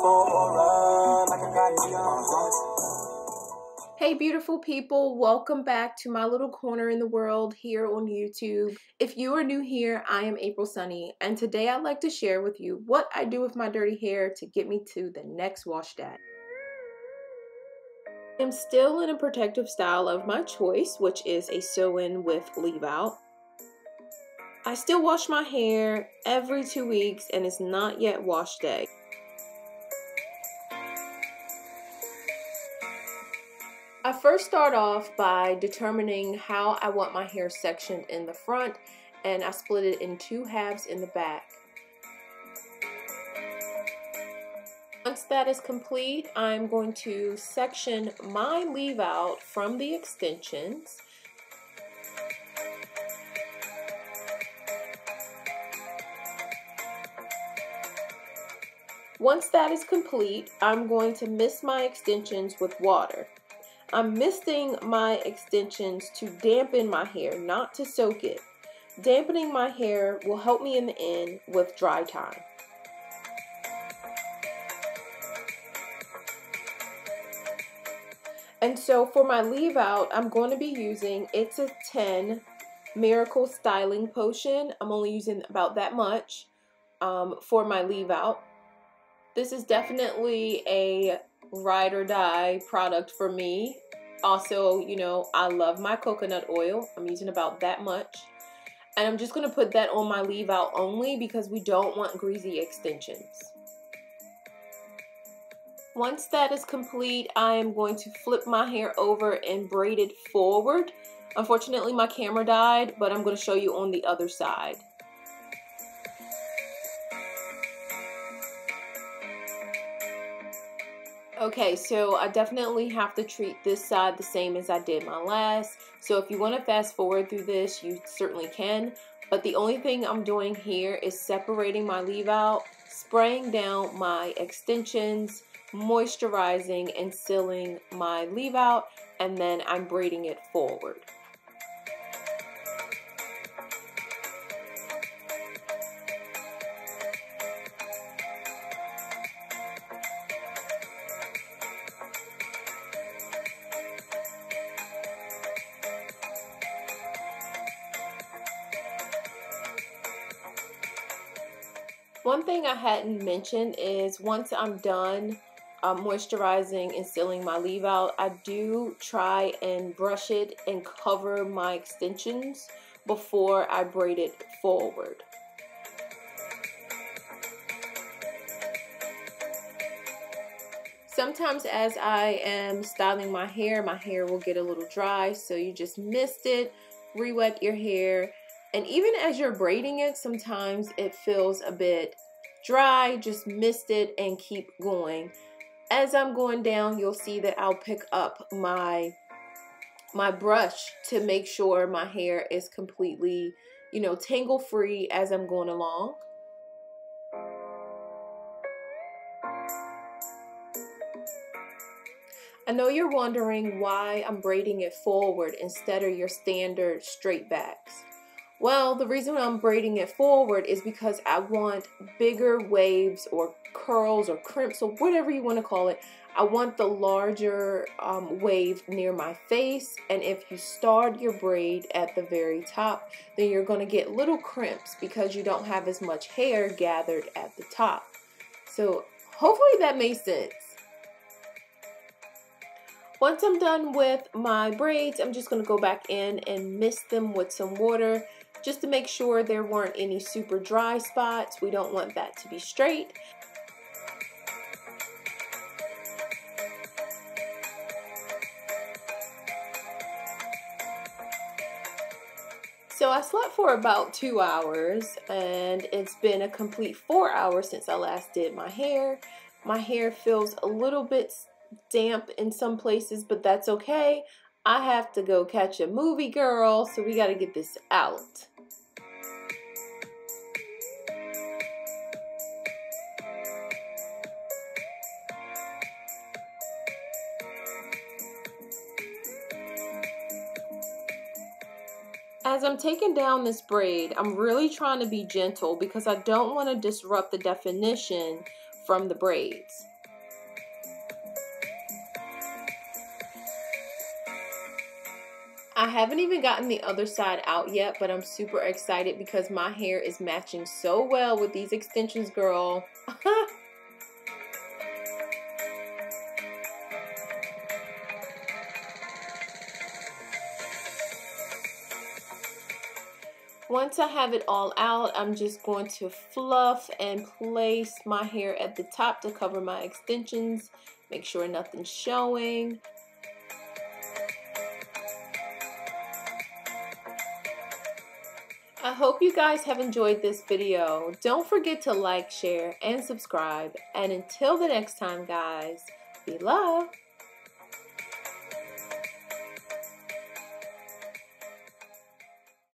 Hey beautiful people, welcome back to my little corner in the world here on YouTube. If you are new here, I am April Sunny, and today I'd like to share with you what I do with my dirty hair to get me to the next wash day. I'm still in a protective style of my choice, which is a sew-in with leave-out. I still wash my hair every 2 weeks and it's not yet wash day. I first start off by determining how I want my hair sectioned in the front, and I split it in 2 halves in the back. Once that is complete, I'm going to section my leave out from the extensions. Once that is complete, I'm going to mist my extensions with water. I'm misting my extensions to dampen my hair, not to soak it. Dampening my hair will help me in the end with dry time. And so for my leave out, I'm going to be using It's a 10 Miracle Styling Potion. I'm only using about that much for my leave out. This is definitely a ride or die product for me. Also, you know, I love my coconut oil. I'm using about that much. And I'm just going to put that on my leave out only because we don't want greasy extensions. Once that is complete, I am going to flip my hair over and braid it forward. Unfortunately, my camera died, but I'm going to show you on the other side. Okay, so I definitely have to treat this side the same as I did my last. So if you want to fast forward through this, you certainly can. But the only thing I'm doing here is separating my leave out, spraying down my extensions, moisturizing and sealing my leave out, and then I'm braiding it forward. One thing I hadn't mentioned is once I'm done moisturizing and sealing my leave out, I do try and brush it and cover my extensions before I braid it forward. Sometimes as I am styling my hair will get a little dry, so you just mist it, re-wet your hair. And even as you're braiding it, sometimes it feels a bit dry. Just mist it and keep going. As I'm going down, you'll see that I'll pick up my brush to make sure my hair is completely, you know, tangle free as I'm going along. I know you're wondering why I'm braiding it forward instead of your standard straight backs. Well, the reason I'm braiding it forward is because I want bigger waves or curls or crimps or whatever you want to call it. I want the larger wave near my face, and if you start your braid at the very top, then you're going to get little crimps because you don't have as much hair gathered at the top. So hopefully that makes sense. Once I'm done with my braids, I'm just going to go back in and mist them with some water just to make sure there weren't any super dry spots. We don't want that to be straight. So I slept for about 2 hours, and it's been a complete 4 hours since I last did my hair. My hair feels a little bit damp in some places, but that's okay. I have to go catch a movie, girl, so we got to get this out. As I'm taking down this braid, I'm really trying to be gentle because I don't want to disrupt the definition from the braids. I haven't even gotten the other side out yet, but I'm super excited because my hair is matching so well with these extensions, girl. Once I have it all out, I'm just going to fluff and place my hair at the top to cover my extensions. Make sure nothing's showing. I hope you guys have enjoyed this video. Don't forget to like, share, and subscribe. And until the next time, guys, be love.